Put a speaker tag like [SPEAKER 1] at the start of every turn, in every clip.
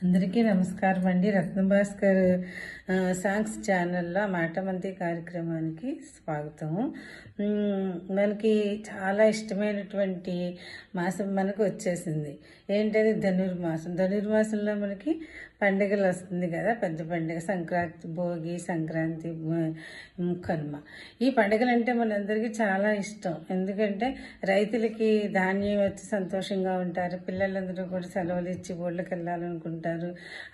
[SPEAKER 1] అందరికీ నమస్కారం అండి. రత్నభాస్కర్ సాంగ్స్ ఛానల్లో మాటమంతి కార్యక్రమానికి స్వాగతం. మనకి చాలా ఇష్టమైనటువంటి మాసం మనకు వచ్చేసింది. ఏంటది? ధనుర్మాసం. ధనుర్మాసంలో మనకి పండుగలు వస్తుంది కదా, పెద్ద పండుగ సంక్రాంతి, భోగి, సంక్రాంతి, కనుమ. ఈ పండుగలు అంటే మనందరికీ చాలా ఇష్టం. ఎందుకంటే రైతులకి ధాన్యం వచ్చి సంతోషంగా ఉంటారు. పిల్లలందరూ కూడా సెలవులు ఇచ్చి ఊళ్ళకి వెళ్ళాలనుకుంటారు.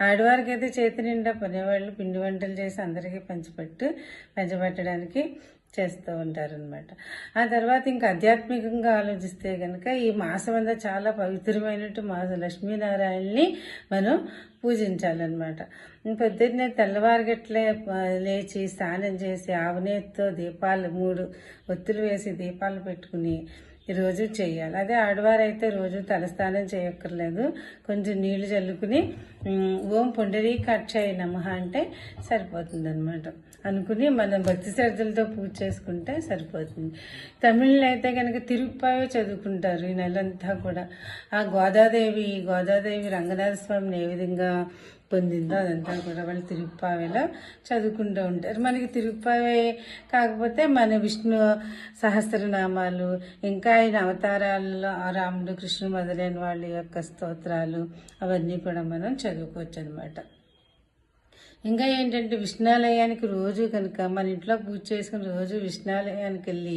[SPEAKER 1] ఆడవారికి అయితే చేతి నిండా పనివాళ్ళు పిండి వంటలు చేసి అందరికీ పంచిపెట్టడానికి చేస్తూ ఉంటారనమాట. ఆ తర్వాత ఇంకా ఆధ్యాత్మికంగా ఆలోచిస్తే కనుక ఈ మాసం అంతా చాలా పవిత్రమైనట్టు మాసం. లక్ష్మీనారాయణని మనం పూజించాలన్నమాట. పొద్దున్నే తెల్లవారుగట్లే లేచి స్నానం చేసి ఆవునేతితో దీపాలు 3 ఒత్తులు వేసి దీపాలు పెట్టుకుని రోజు చేయాలి. అదే ఆడవారైతే రోజు తలస్నానం చేయక్కర్లేదు. కొంచెం నీళ్లు చల్లుకుని ఓం పుండరీకాక్షాయ నమః అంటే సరిపోతుంది అనమాట. అనుకుని మనం భక్తి శ్రద్ధలతో పూజ చేసుకుంటే సరిపోతుంది. తమిళలో అయితే కనుక తిరుప్పావే చదువుకుంటారు ఈ నెలంతా కూడా. ఆ గోదాదేవి రంగనాథ స్వామిని ఏ విధంగా పొందిందో అదంతా కూడా వాళ్ళు తిరుప్పావేలో చదువుకుంటూ ఉంటారు. మనకి తిరుప్పావే కాకపోతే మన విష్ణు సహస్రనామాలు, ఇంకా ఆయన అవతారాలలో రాముడు, కృష్ణుడు మొదలైన వాళ్ళ యొక్క స్తోత్రాలు అవన్నీ కూడా మనం చదువుకోవచ్చు అనమాట. ఇంకా ఏంటంటే విష్ణాలయానికి రోజు కనుక మన ఇంట్లో పూజ చేసుకుని రోజు విష్ణాలయానికి వెళ్ళి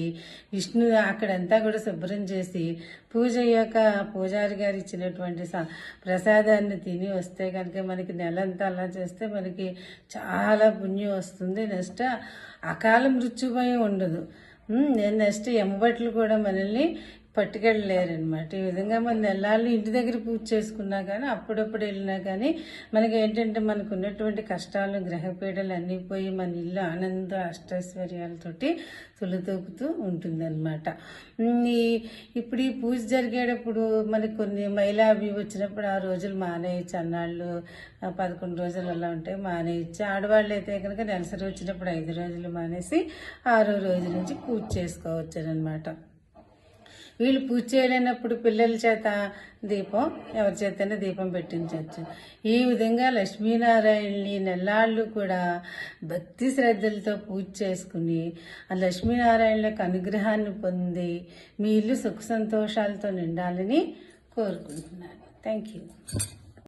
[SPEAKER 1] విష్ణు అక్కడంతా కూడా శుభ్రం చేసి పూజ అయ్యాక పూజారి గారు ఇచ్చినటువంటి ప్రసాదాన్ని తిని వస్తే కనుక మనకి నెలంతా అలా చేస్తే మనకి చాలా పుణ్యం వస్తుంది. నెక్స్ట్ అకాల మృత్యుభయం ఉండదు. నెక్స్ట్ ఎమ్మబట్లు కూడా మనల్ని పట్టుకెళ్ళలేరనమాట. ఈ విధంగా మన నెలలు ఇంటి దగ్గర పూజ చేసుకున్నా కానీ అప్పుడప్పుడు వెళ్ళినా కానీ మనకి ఏంటంటే మనకు ఉన్నటువంటి కష్టాలు, గ్రహపీడలు అన్నీ పోయి మన ఇల్లు ఆనంద అష్టైశ్వర్యాలతోటి తులతూపుతూ ఉంటుందన్నమాట. ఇప్పుడు ఈ పూజ జరిగేటప్పుడు మనకి కొన్ని మైలా అవి వచ్చినప్పుడు ఆ రోజులు మానేయచ్చు. అన్నాళ్ళు 11 రోజులు అలా ఉంటాయి, మానేయచ్చు. ఆడవాళ్ళు అయితే కనుక నెలసరి వచ్చినప్పుడు 5 రోజులు మానేసి 6వ రోజు నుంచి పూజ చేసుకోవచ్చు అనమాట. వీళ్ళు పూజ చేయలేనప్పుడు పిల్లల చేత దీపం, ఎవరి చేతనే దీపం పెట్టించవచ్చు. ఈ విధంగా లక్ష్మీనారాయణని నెల్లాళ్ళు కూడా భక్తి శ్రద్ధలతో పూజ చేసుకుని ఆ లక్ష్మీనారాయణ యొక్క అనుగ్రహాన్ని పొంది మీ ఇల్లు సుఖ సంతోషాలతో నిండాలని కోరుకుంటున్నాను. Thank you.